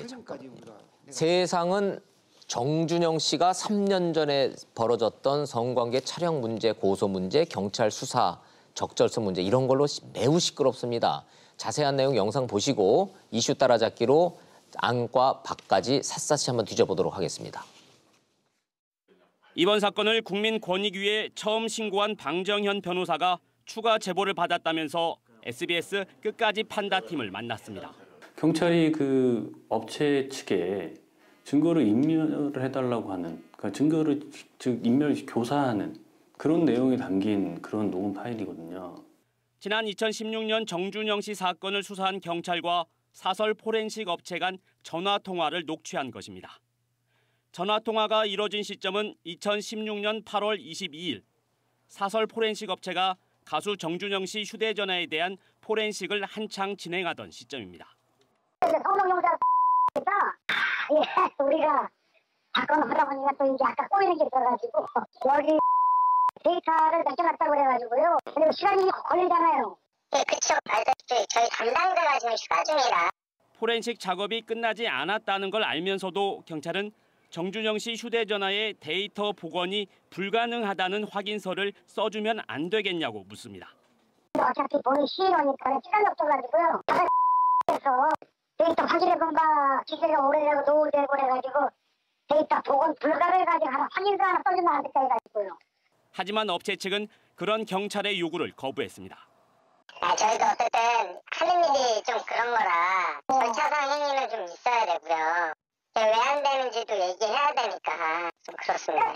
잠깐만요. 세상은 정준영 씨가 3년 전에 벌어졌던 성관계 촬영 문제, 고소 문제, 경찰 수사, 적절성 문제 이런 걸로 매우 시끄럽습니다. 자세한 내용 영상 보시고 이슈 따라잡기로 안과 밖까지 샅샅이 한번 뒤져보도록 하겠습니다. 이번 사건을 국민권익위에 처음 신고한 방정현 변호사가 추가 제보를 받았다면서 SBS 끝까지 판다팀을 만났습니다. 경찰이 그 업체 측에 증거를 인멸을 해달라고 하는, 그러니까 증거를 즉 인멸 교사하는 그런 내용이 담긴 그런 녹음 파일이거든요. 지난 2016년 정준영 씨 사건을 수사한 경찰과 사설 포렌식 업체 간 전화 통화를 녹취한 것입니다. 전화 통화가 이뤄진 시점은 2016년 8월 22일. 사설 포렌식 업체가 가수 정준영 씨 휴대전화에 대한 포렌식을 한창 진행하던 시점입니다. 성동용사 우리가 사건을 하다 보니까 또 이제 아까 꼬이는 게 있어가지고 여기 데이터를 맡겨놨다고 그래가지고요. 그리고 시간이 걸리잖아요. 네, 그쵸. 알다시피 저희 담당자가 지금 휴가 중이라. 포렌식 작업이 끝나지 않았다는 걸 알면서도 경찰은 정준영 씨 휴대전화에 데이터 복원이 불가능하다는 확인서를 써주면 안 되겠냐고 묻습니다. 어차피 본인 시인이니까 시간이 없어가지고요. 그래서 데이터 확인해본가 기계가 오래되고 노후되고 그래가지고 데이터 복원 불가능해가지고 확인서 하나 써주면 안 될까 해가지고요. 하지만 업체 측은 그런 경찰의 요구를 거부했습니다. 저희도 어쨌든 하는 일이 좀 그런 거라 절차상 행위는 좀 있어야 되고요. 왜 안 되는지도 얘기해야 되니까 좀 그렇습니다.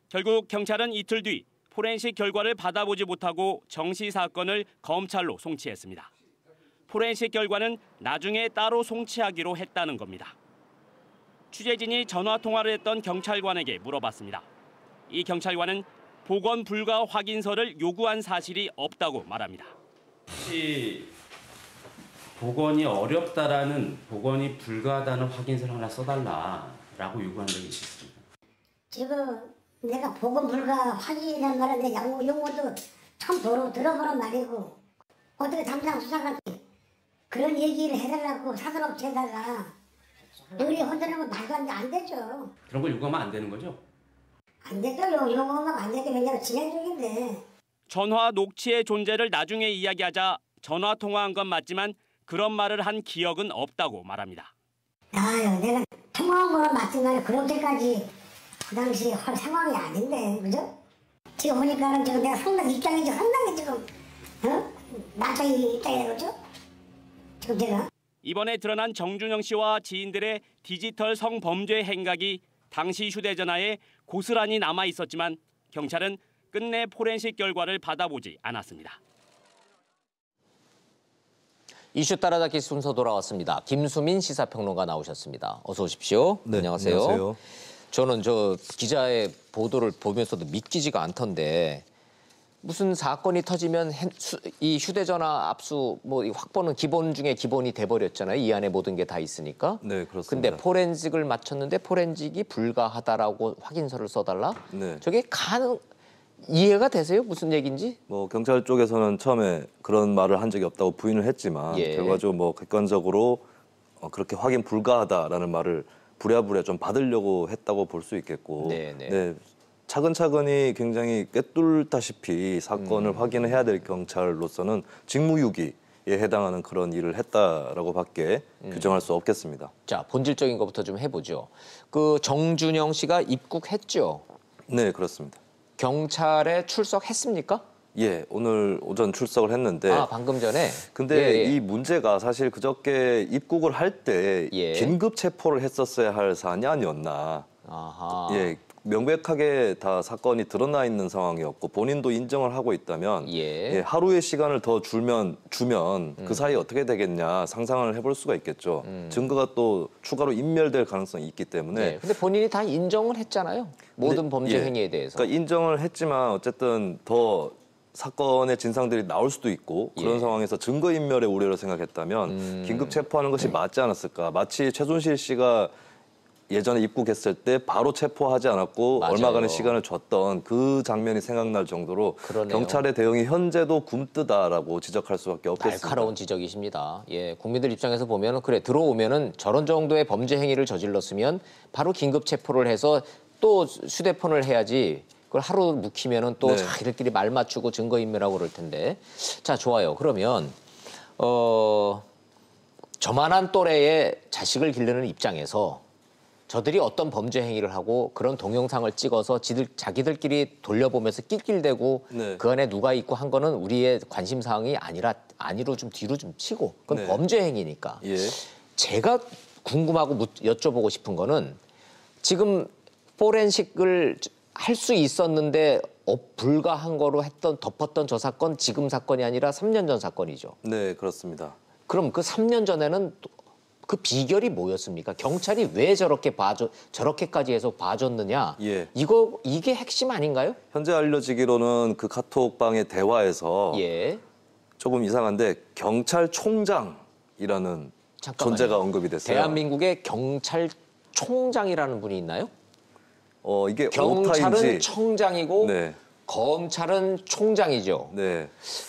결국 경찰은 이틀 뒤 포렌식 결과를 받아보지 못하고 정 씨 사건을 검찰로 송치했습니다. 포렌식 결과는 나중에 따로 송치하기로 했다는 겁니다. 취재진이 전화 통화를 했던 경찰관에게 물어봤습니다. 이 경찰관은 복원 불가 확인서를 요구한 사실이 없다고 말합니다. 혹시 복원이 어렵다라는, 복원이 불가하다는 확인서를 하나 써달라라고 요구한 적이 있습니다. 지금 내가 복원 불가 확인이란 말인데 용어도 처음 들어보는 말이고 어떻게 담당 수사관이 그런 얘기를 해달라고 사설업체에다가 의뢰 흔드는 건 말도 안 되죠. 그런 걸 요구하면 안 되는 거죠? 안 되죠. 요거만 안 되게 왜냐면 진행 중인데. 전화 녹취의 존재를 나중에 이야기하자 전화 통화한 건 맞지만 그런 말을 한 기억은 없다고 말합니다. 아유, 내가 통화한 거는 맞지만 그렇게까지 그 당시 할 상황이 아닌데, 그죠? 지금 보니까는 지금 내가 상당히 입장이 지금 남자의 입장이라고 그러죠? 지금 제가. 이번에 드러난 정준영 씨와 지인들의 디지털 성범죄 행각이 당시 휴대전화에 고스란히 남아 있었지만 경찰은 끝내 포렌식 결과를 받아보지 않았습니다. 이슈 따라잡기 순서 돌아왔습니다. 김수민 시사평론가 나오셨습니다. 어서 오십시오. 네, 안녕하세요. 안녕하세요. 저는 저 기자의 보도를 보면서도 믿기지가 않던데 무슨 사건이 터지면 이 휴대전화 압수 뭐 확보는 기본 중에 기본이 돼버렸잖아요. 이 안에 모든 게 다 있으니까. 네, 그렇습니다. 근데 포렌식을 마쳤는데 포렌식이 불가하다라고 확인서를 써달라? 네. 저게 이해가 되세요? 무슨 얘기인지? 뭐 경찰 쪽에서는 처음에 그런 말을 한 적이 없다고 부인을 했지만 결과적으로 뭐 객관적으로 그렇게 확인 불가하다라는 말을 부랴부랴 좀 받으려고 했다고 볼 수 있겠고, 네, 차근차근히 굉장히 꿰뚫다시피 사건을 확인을 해야 될 경찰로서는 직무유기에 해당하는 그런 일을 했다라고밖에 규정할 수 없겠습니다. 자, 본질적인 것부터 좀 해보죠. 그 정준영 씨가 입국했죠? 네, 그렇습니다. 경찰에 출석했습니까? 예, 오늘 오전 출석을 했는데. 아, 방금 전에? 근데 이 문제가 사실 그저께 입국을 할 때 긴급 체포를 했었어야 할 사안이 아니었나. 아하. 예, 명백하게 다 사건이 드러나 있는 상황이었고 본인도 인정을 하고 있다면 하루의 시간을 더 주면 그 사이 어떻게 되겠냐 상상을 해볼 수가 있겠죠. 증거가 또 추가로 인멸될 가능성이 있기 때문에. 근데 본인이 다 인정을 했잖아요. 모든 범죄 행위에 대해서. 그러니까 인정을 했지만 어쨌든 더 사건의 진상들이 나올 수도 있고 그런 상황에서 증거인멸의 우려를 생각했다면 긴급 체포하는 것이 맞지 않았을까. 마치 최순실 씨가 예전에 입국했을 때 바로 체포하지 않았고 맞아요. 얼마간의 시간을 줬던 그 장면이 생각날 정도로 그러네요. 경찰의 대응이 현재도 굼뜨다라고 지적할 수밖에 없겠습니다. 날카로운 지적이십니다. 예, 국민들 입장에서 보면은 그래 들어오면은 저런 정도의 범죄 행위를 저질렀으면 바로 긴급 체포를 해서 또 휴대폰을 해야지. 그걸 하루 묵히면은 또 자기들끼리 말 맞추고 증거인멸하고 그럴 텐데. 자, 좋아요. 그러면 저만한 또래의 자식을 기르는 입장에서 저들이 어떤 범죄 행위를 하고 그런 동영상을 찍어서 자기들끼리 돌려보면서 낄낄대고 그 안에 누가 있고 한 거는 우리의 관심 사항이 아니로 좀 뒤로 좀 치고 그건 범죄 행위니까. 제가 궁금하고 여쭤보고 싶은 거는 지금 포렌식을 할 수 있었는데 불가한 거로 덮었던 저 사건 지금 사건이 아니라 3년 전 사건이죠. 네, 그렇습니다. 그럼 그 3년 전에는 그 비결이 뭐였습니까? 경찰이 왜 저렇게까지 해서 봐줬느냐? 이게 핵심 아닌가요? 현재 알려지기로는 그 카톡방의 대화에서 조금 이상한데 경찰총장이라는 존재가 언급이 됐어요. 대한민국의 경찰총장이라는 분이 있나요? 이게 경찰은 오타인지 청장이고 검찰은 총장이죠.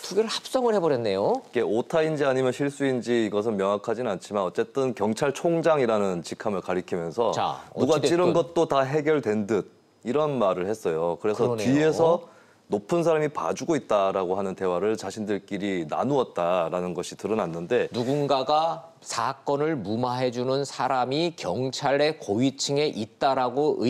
두 개를 합성을 해버렸네요. 이게 오타인지 아니면 실수인지 이것은 명확하지는 않지만 어쨌든 경찰총장이라는 직함을 가리키면서 누가 찌른 것도 다 해결된 듯 이런 말을 했어요. 그래서 뒤에서 높은 사람이 봐주고 있다라고 하는 대화를 자신들끼리 나누었다라는 것이 드러났는데 누군가가 사건을 무마해주는 사람이 경찰의 고위층에 있다라고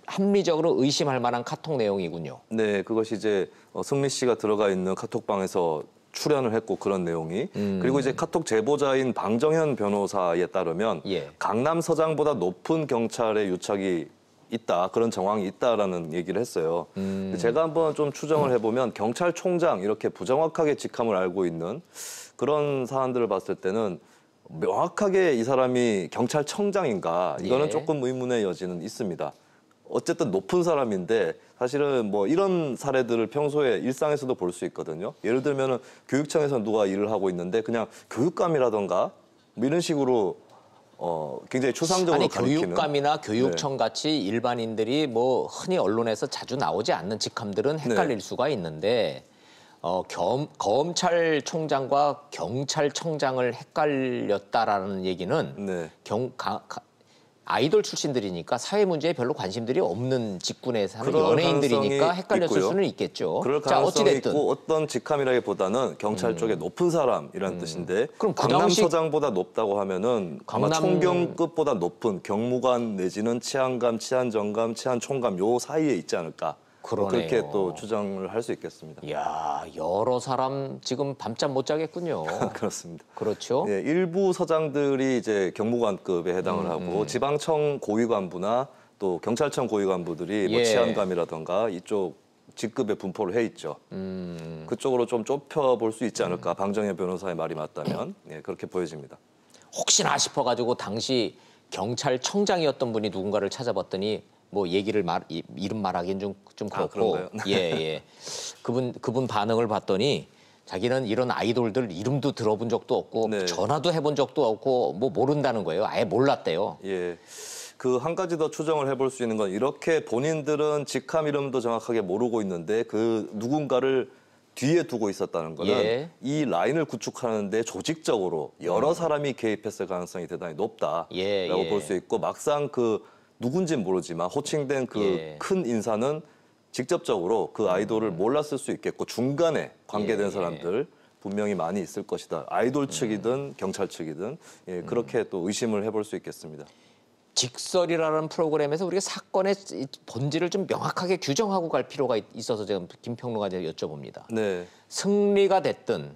합리적으로 의심할 만한 카톡 내용이군요. 네, 그것이 이제 승리 씨가 들어가 있는 카톡방에서 출연을 했고 그런 내용이 그리고 이제 카톡 제보자인 방정현 변호사에 따르면 강남 서장보다 높은 경찰의 유착이 있다, 그런 정황이 있다라는 얘기를 했어요. 제가 한번 좀 추정을 해보면 경찰총장 이렇게 부정확하게 직함을 알고 있는 그런 사안들을 봤을 때는 명확하게 이 사람이 경찰청장인가 이거는 조금 의문의 여지는 있습니다. 어쨌든 높은 사람인데 사실은 뭐 이런 사례들을 평소에 일상에서도 볼 수 있거든요. 예를 들면은 교육청에서 누가 일을 하고 있는데 그냥 교육감이라던가 뭐 이런 식으로 굉장히 추상적으로 가리키는. 교육감이나 교육청 같이 일반인들이 뭐 흔히 언론에서 자주 나오지 않는 직함들은 헷갈릴 수가 있는데 검찰총장과 경찰청장을 헷갈렸다라는 얘기는 아이돌 출신들이니까 사회 문제에 별로 관심들이 없는 직군에 사는 연예인들이니까 헷갈렸을 수는 있겠죠. 그럴 가능성이 있고 어떤 직함이라기보다는 경찰 쪽에 높은 사람이라는 뜻인데 그럼 강남서장보다 높다고 하면은 아마 총경급보다 높은 경무관 내지는 치안감, 치안정감, 치안총감 요 사이에 있지 않을까. 그렇게 또 추정을 할 수 있겠습니다. 이야, 여러 사람 지금 밤잠 못 자겠군요. 그렇습니다. 그렇죠. 네, 일부 서장들이 이제 경무관급에 해당을 하고 지방청 고위관부나 또 경찰청 고위관부들이 뭐 치안감이라던가 이쪽 직급에 분포를 해 있죠. 그쪽으로 좀 좁혀볼 수 있지 않을까. 방정현 변호사의 말이 맞다면 그렇게 보여집니다. 혹시나 싶어가지고 당시 경찰청장이었던 분이 누군가를 찾아봤더니 뭐 얘기를 이름 말하기는 좀 그렇고 그분 반응을 봤더니 자기는 이런 아이돌들 이름도 들어본 적도 없고 전화도 해본 적도 없고 뭐 모른다는 거예요. 아예 몰랐대요. 그 한 가지 더 추정을 해볼 수 있는 건 이렇게 본인들은 직함 이름도 정확하게 모르고 있는데 그 누군가를 뒤에 두고 있었다는 거는 이 라인을 구축하는데 조직적으로 여러 사람이 개입했을 가능성이 대단히 높다라고 볼 수 있고 막상 그 누군지는 모르지만 호칭된 그 큰 인사는 직접적으로 그 아이돌을 몰랐을 수 있겠고 중간에 관계된 사람들 분명히 많이 있을 것이다. 아이돌 측이든 경찰 측이든 그렇게 또 의심을 해볼 수 있겠습니다. 직설이라는 프로그램에서 우리가 사건의 본질을 좀 명확하게 규정하고 갈 필요가 있어서 제가 김평론가한테 여쭤봅니다. 승리가 됐든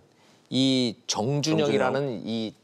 이 정준영이라는 이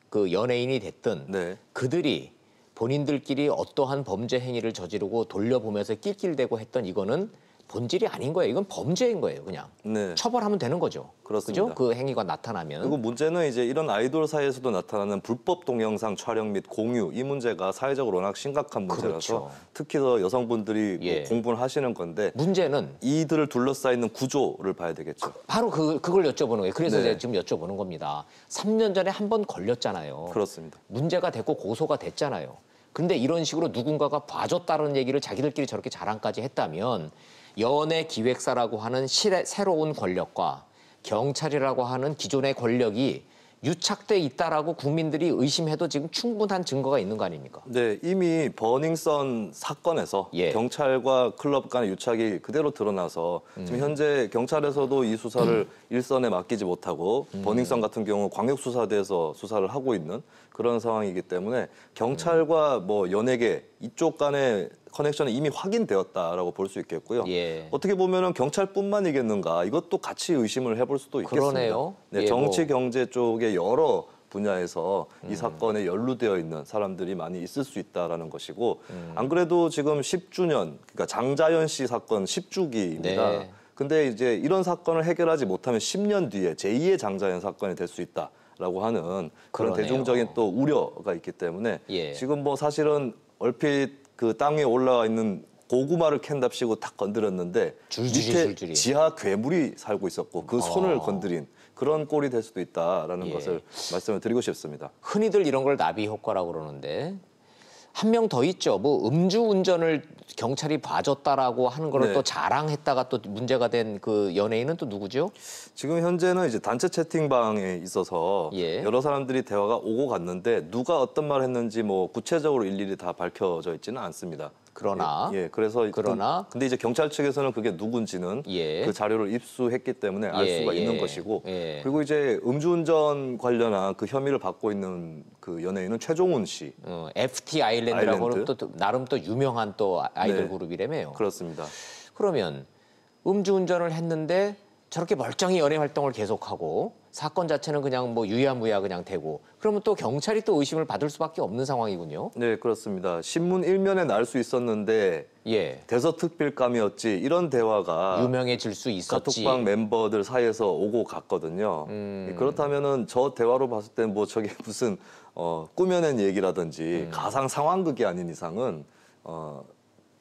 그 연예인이 됐든 그들이 본인들끼리 어떠한 범죄 행위를 저지르고 돌려보면서 낄낄대고 했던 이거는 본질이 아닌 거예요. 이건 범죄인 거예요, 그냥. 처벌하면 되는 거죠. 그렇습니다. 그죠? 그 행위가 나타나면. 그리고 문제는 이제 이런 아이돌 사이에서도 나타나는 불법 동영상 촬영 및 공유 이 문제가 사회적으로 워낙 심각한 문제라서 특히 더 여성분들이 뭐 공부를 하시는 건데 문제는 이들을 둘러싸이는 구조를 봐야 되겠죠. 바로 그걸 여쭤보는 거예요. 그래서 제가 지금 여쭤보는 겁니다. 3년 전에 한 번 걸렸잖아요. 그렇습니다. 문제가 됐고 고소가 됐잖아요. 근데 이런 식으로 누군가가 봐줬다는 얘기를 자기들끼리 저렇게 자랑까지 했다면 연예 기획사라고 하는 새로운 권력과 경찰이라고 하는 기존의 권력이 유착돼 있다라고 국민들이 의심해도 지금 충분한 증거가 있는 거 아닙니까? 네, 이미 버닝썬 사건에서 경찰과 클럽 간의 유착이 그대로 드러나서 지금 현재 경찰에서도 이 수사를 일선에 맡기지 못하고 버닝썬 같은 경우 광역수사대에서 수사를 하고 있는 그런 상황이기 때문에 경찰과 뭐 연예계 이쪽 간의 커넥션이 이미 확인되었다라고 볼 수 있겠고요. 어떻게 보면은 경찰뿐만이겠는가 이것도 같이 의심을 해볼 수도 있겠습니다. 그러네요. 네, 정치, 경제 쪽의 여러 분야에서 이 사건에 연루되어 있는 사람들이 많이 있을 수 있다라는 것이고 안 그래도 지금 10주년, 그러니까 장자연 씨 사건 10주기입니다. 근데 이제 이런 사건을 해결하지 못하면 10년 뒤에 제2의 장자연 사건이 될 수 있다라고 하는 그런 대중적인 또 우려가 있기 때문에 지금 뭐 사실은 얼핏 그 땅 위에 올라와 있는 고구마를 캔답시고 탁 건드렸는데 밑에 지하 괴물이 살고 있었고 그 손을 건드린 그런 꼴이 될 수도 있다라는 것을 말씀을 드리고 싶습니다. 흔히들 이런 걸 나비 효과라고 그러는데 한 명 더 있죠. 뭐 음주운전을 경찰이 봐줬다라고 하는 걸 또 자랑했다가 또 문제가 된 그 연예인은 또 누구죠? 지금 현재는 이제 단체 채팅방에 있어서 여러 사람들이 대화가 오고 갔는데 누가 어떤 말을 했는지 뭐 구체적으로 일일이 다 밝혀져 있지는 않습니다. 그러나 그래서 근데 이제 경찰 측에서는 그게 누군지는 그 자료를 입수했기 때문에 알 수가 있는 것이고 그리고 이제 음주운전 관련한 그 혐의를 받고 있는 그 연예인은 최종훈 씨. FT 아일랜드라고는 또 나름 또 유명한 또 아이돌 그룹이라며요. 그렇습니다. 그러면 음주운전을 했는데 저렇게 멀쩡히 연예 활동을 계속하고 사건 자체는 그냥 뭐 유야무야 그냥 되고 그러면 또 경찰이 또 의심을 받을 수밖에 없는 상황이군요. 네, 그렇습니다. 신문 일면에 날 수 있었는데 대서특필감이었지 이런 대화가 유명해질 수 있었지. 카톡방 멤버들 사이에서 오고 갔거든요. 그렇다면은 저 대화로 봤을 땐 뭐 저게 무슨 꾸며낸 얘기라든지 가상 상황극이 아닌 이상은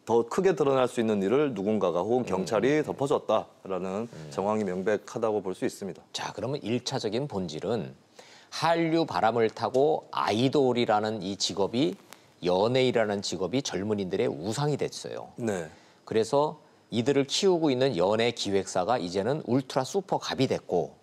더 크게 드러날 수 있는 일을 누군가가 혹은 경찰이 덮어줬다라는 정황이 명백하다고 볼 수 있습니다. 자, 그러면 1차적인 본질은 한류 바람을 타고 아이돌이라는 이 직업이 연예인이라는 직업이 젊은이들의 우상이 됐어요. 그래서 이들을 키우고 있는 연예 기획사가 이제는 울트라 슈퍼 갑이 됐고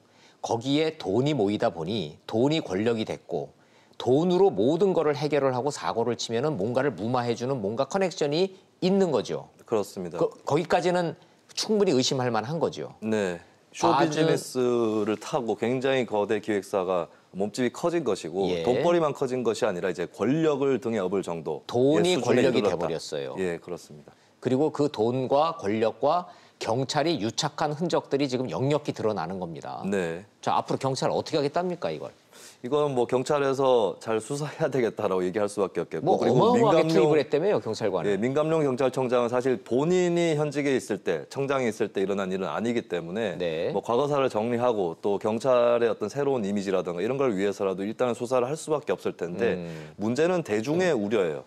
거기에 돈이 모이다 보니 돈이 권력이 됐고 돈으로 모든 거를 해결을 하고 사고를 치면은 뭔가를 무마해주는 뭔가 커넥션이 있는 거죠. 그렇습니다. 거기까지는 충분히 의심할 만한 거죠. 네. 쇼비즈니스를 타고 굉장히 거대 기획사가 몸집이 커진 것이고 돈벌이만 커진 것이 아니라 이제 권력을 등에 업을 정도. 돈이 권력이 돼버렸어요. 예, 그렇습니다. 그리고 그 돈과 권력과 경찰이 유착한 흔적들이 지금 역력히 드러나는 겁니다. 자, 앞으로 경찰 어떻게 하겠답니까, 이걸? 이건 뭐 경찰에서 잘 수사해야 되겠다라고 얘기할 수밖에 없겠고 뭐 그리고 어마어마하게 투입을 했다며요, 경찰관은. 민감용 경찰청장은 사실 본인이 현직에 있을 때, 청장에 있을 때 일어난 일은 아니기 때문에 뭐 과거사를 정리하고 또 경찰의 어떤 새로운 이미지라든가 이런 걸 위해서라도 일단은 수사를 할 수밖에 없을 텐데 문제는 대중의 우려예요.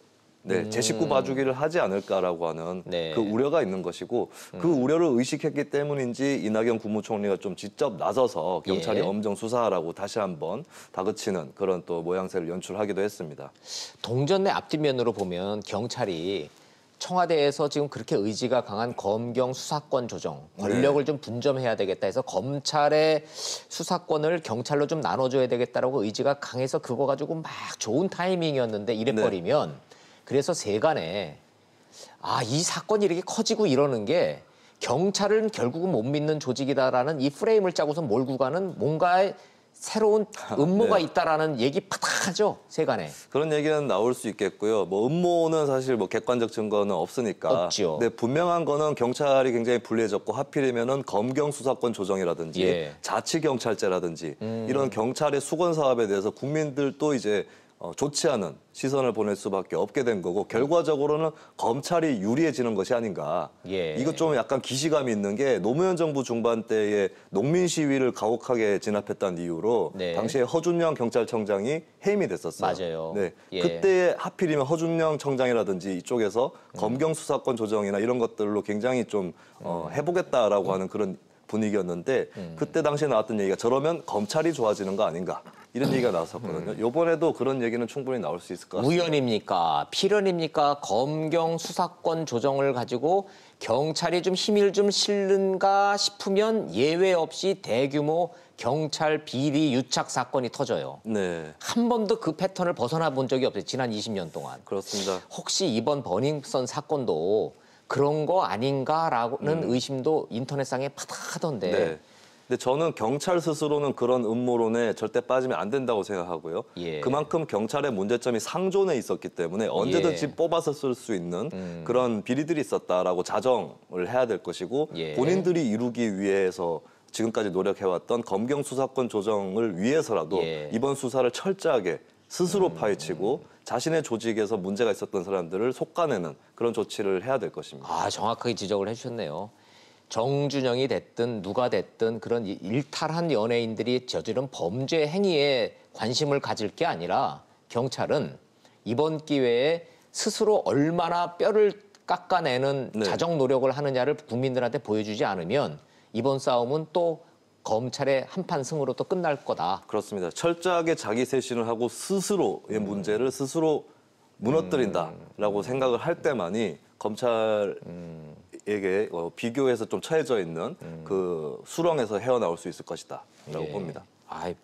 제 식구 봐주기를 하지 않을까라고 하는 그 우려가 있는 것이고 그 우려를 의식했기 때문인지 이낙연 국무총리가 좀 직접 나서서 경찰이 엄정 수사하라고 다시 한번 다그치는 그런 또 모양새를 연출하기도 했습니다. 동전의 앞뒷면으로 보면 경찰이 청와대에서 지금 그렇게 의지가 강한 검경 수사권 조정, 권력을 좀 분점해야 되겠다 해서 검찰의 수사권을 경찰로 좀 나눠줘야 되겠다라고 의지가 강해서 그거 가지고 막 좋은 타이밍이었는데 이래버리면 그래서 세간에 이 사건이 이렇게 커지고 이러는 게 경찰은 결국은 못 믿는 조직이다라는 이 프레임을 짜고서 몰고 가는 뭔가의 새로운 음모가 있다라는 얘기 파닥하죠, 세간에. 그런 얘기는 나올 수 있겠고요. 뭐 음모는 사실 뭐 객관적 증거는 없으니까. 없죠. 근데 분명한 거는 경찰이 굉장히 불리해졌고 하필이면은 검경 수사권 조정이라든지 자치경찰제라든지 이런 경찰의 수건 사업에 대해서 국민들도 이제 좋지 않은 시선을 보낼 수밖에 없게 된 거고 결과적으로는 검찰이 유리해지는 것이 아닌가. 이거 좀 약간 기시감이 있는 게 노무현 정부 중반 때에 농민 시위를 가혹하게 진압했다는 이유로 당시에 허준영 경찰청장이 해임이 됐었어요. 맞아요. 그때 하필이면 허준영 청장이라든지 이쪽에서 검경 수사권 조정이나 이런 것들로 굉장히 좀 해보겠다라고 하는 그런 분위기였는데 그때 당시에 나왔던 얘기가 저러면 검찰이 좋아지는 거 아닌가. 이런 얘기가 나왔었거든요. 이번에도 그런 얘기는 충분히 나올 수 있을 것 같습니다. 우연입니까? 필연입니까? 검경 수사권 조정을 가지고 경찰이 좀 힘을 좀 실는가 싶으면 예외 없이 대규모 경찰 비리 유착 사건이 터져요. 네. 한 번도 그 패턴을 벗어나 본 적이 없어요. 지난 20년 동안. 그렇습니다. 혹시 이번 버닝썬 사건도 그런 거 아닌가라는 의심도 인터넷상에 파다하던데. 네. 근데 저는 경찰 스스로는 그런 음모론에 절대 빠지면 안 된다고 생각하고요. 예. 그만큼 경찰의 문제점이 상존에 있었기 때문에 언제든지 예. 뽑아서 쓸 수 있는 그런 비리들이 있었다라고 자정을 해야 될 것이고 예. 본인들이 이루기 위해서 지금까지 노력해왔던 검경 수사권 조정을 위해서라도 예. 이번 수사를 철저하게 스스로 파헤치고 자신의 조직에서 문제가 있었던 사람들을 속아내는 그런 조치를 해야 될 것입니다. 아, 정확하게 지적을 해주셨네요. 정준영이 됐든 누가 됐든 그런 일탈한 연예인들이 저지른 범죄 행위에 관심을 가질 게 아니라 경찰은 이번 기회에 스스로 얼마나 뼈를 깎아내는 네. 자정 노력을 하느냐를 국민들한테 보여주지 않으면 이번 싸움은 또 검찰의 한판 승으로 또 끝날 거다. 그렇습니다. 철저하게 자기 세신을 하고 스스로의 문제를 스스로 무너뜨린다라고 생각을 할 때만이 검찰에게 비교해서 좀 처해져 있는 그 수렁에서 헤어나올 수 있을 것이다라고 예. 봅니다. 아이,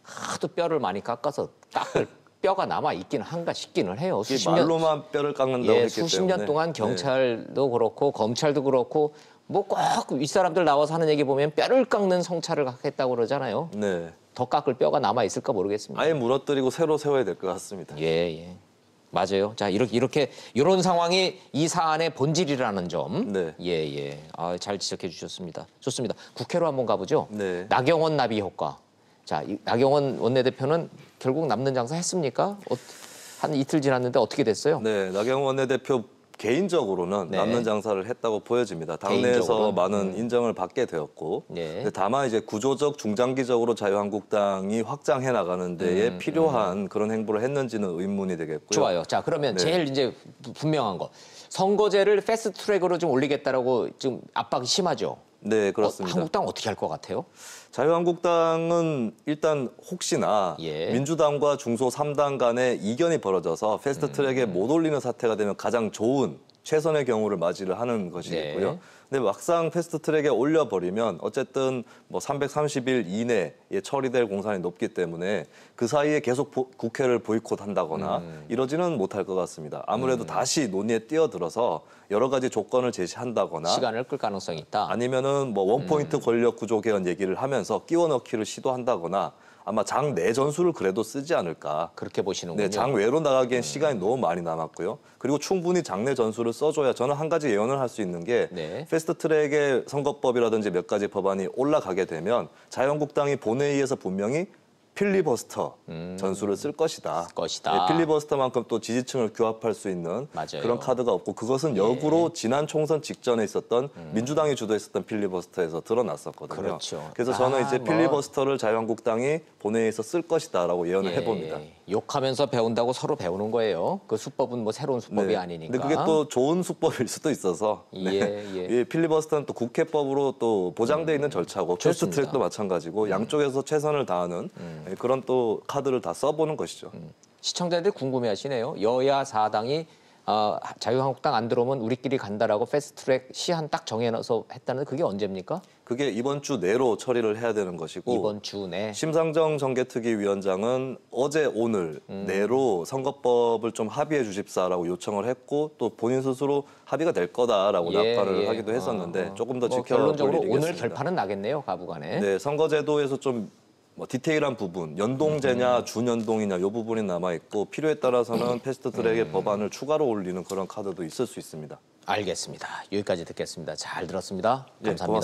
하도 뼈를 많이 깎아서 깎을 뼈가 남아 있긴 한가 싶기는 해요. 이게 말로만 뼈를 깎는다고 했기 수십 때문에. 년 동안 경찰도 그렇고 검찰도 그렇고 뭐 꼭 윗사람들 나와서 하는 얘기 보면 뼈를 깎는 성찰을 하겠다고 그러잖아요. 네. 더 깎을 뼈가 남아 있을까 모르겠습니다. 아예 무너뜨리고 새로 세워야 될 것 같습니다. 예, 예. 맞아요. 자, 이렇게 이런 상황이 이 사안의 본질이라는 점. 네. 예, 예. 아, 잘 지적해 주셨습니다. 좋습니다. 국회로 한번 가보죠. 네. 나경원 나비 효과. 자, 나경원 원내대표는 결국 남는 장사 했습니까? 한 이틀 지났는데 어떻게 됐어요? 네, 나경원 원내대표 개인적으로는 네. 남는 장사를 했다고 보여집니다. 당내에서 개인적으로? 많은 인정을 받게 되었고, 네. 근데 다만 이제 구조적 중장기적으로 자유한국당이 확장해 나가는 데에 필요한 그런 행보를 했는지는 의문이 되겠고요. 좋아요. 자, 그러면 네. 제일 이제 분명한 거. 선거제를 패스트트랙으로 좀 올리겠다라고 지금 압박이 심하죠. 네, 그렇습니다. 한국당 어떻게 할 것 같아요? 자유한국당은 일단 혹시나 예. 민주당과 중소 3당 간의 이견이 벌어져서 패스트트랙에 못 올리는 사태가 되면 가장 좋은 최선의 경우를 맞이를 하는 것이겠고요. 네. 근데 막상 패스트트랙에 올려버리면 어쨌든 뭐 330일 이내에 처리될 공산이 높기 때문에 그 사이에 계속 국회를 보이콧한다거나 이러지는 못할 것 같습니다. 아무래도 다시 논의에 뛰어들어서 여러 가지 조건을 제시한다거나 시간을 끌 가능성이 있다. 아니면은 뭐 원포인트 권력 구조 개헌 얘기를 하면서 끼워 넣기를 시도한다거나 아마 장 내 전술을 그래도 쓰지 않을까. 그렇게 보시는군요. 네, 장 외로 나가기엔 시간이 너무 많이 남았고요. 그리고 충분히 장내 전술을 써줘야 저는 한 가지 예언을 할 수 있는 게 네. 패스트트랙의 선거법이라든지 몇 가지 법안이 올라가게 되면 자유한국당이 본회의에서 분명히 필리버스터 전술을 쓸 것이다. 네, 필리버스터만큼 또 지지층을 규합할 수 있는 맞아요. 그런 카드가 없고 그것은 역으로 지난 총선 직전에 있었던 민주당이 주도했었던 필리버스터에서 드러났었거든요. 그렇죠. 그래서 저는 이제 필리버스터를 자유한국당이 본회의에서 쓸 것이다라고 예언을 해봅니다. 욕하면서 배운다고 서로 배우는 거예요. 그 수법은 뭐 새로운 수법이 네. 아니니까. 근데 그게 또 좋은 수법일 수도 있어서 이 필리버스터는 또 국회법으로 또 보장돼 있는 절차고 패스트트랙도 마찬가지고 양쪽에서 최선을 다하는 그런 또 카드를 다 써보는 것이죠. 시청자들이 궁금해하시네요. 여야 4당이 자유한국당 안 들어오면 우리끼리 간다라고 패스트트랙 시한 딱 정해놔서 했다는 그게 언제입니까? 그게 이번 주 내로 처리를 해야 되는 것이고 이번 주 내. 심상정 정개특위위원장은 어제 오늘 내로 선거법을 좀 합의해 주십사라고 요청을 했고 또 본인 스스로 합의가 될 거다라고 낙관을 하기도 했었는데 조금 더 지켜볼 결론적으로 일이겠습니다. 오늘 결판은 나겠네요, 가부간에. 네, 선거제도에서 좀 뭐 디테일한 부분, 연동제냐 준연동이냐 이 부분이 남아 있고 필요에 따라서는 패스트트랙의 법안을 추가로 올리는 그런 카드도 있을 수 있습니다. 알겠습니다. 여기까지 듣겠습니다. 잘 들었습니다. 감사합니다. 고맙습니다.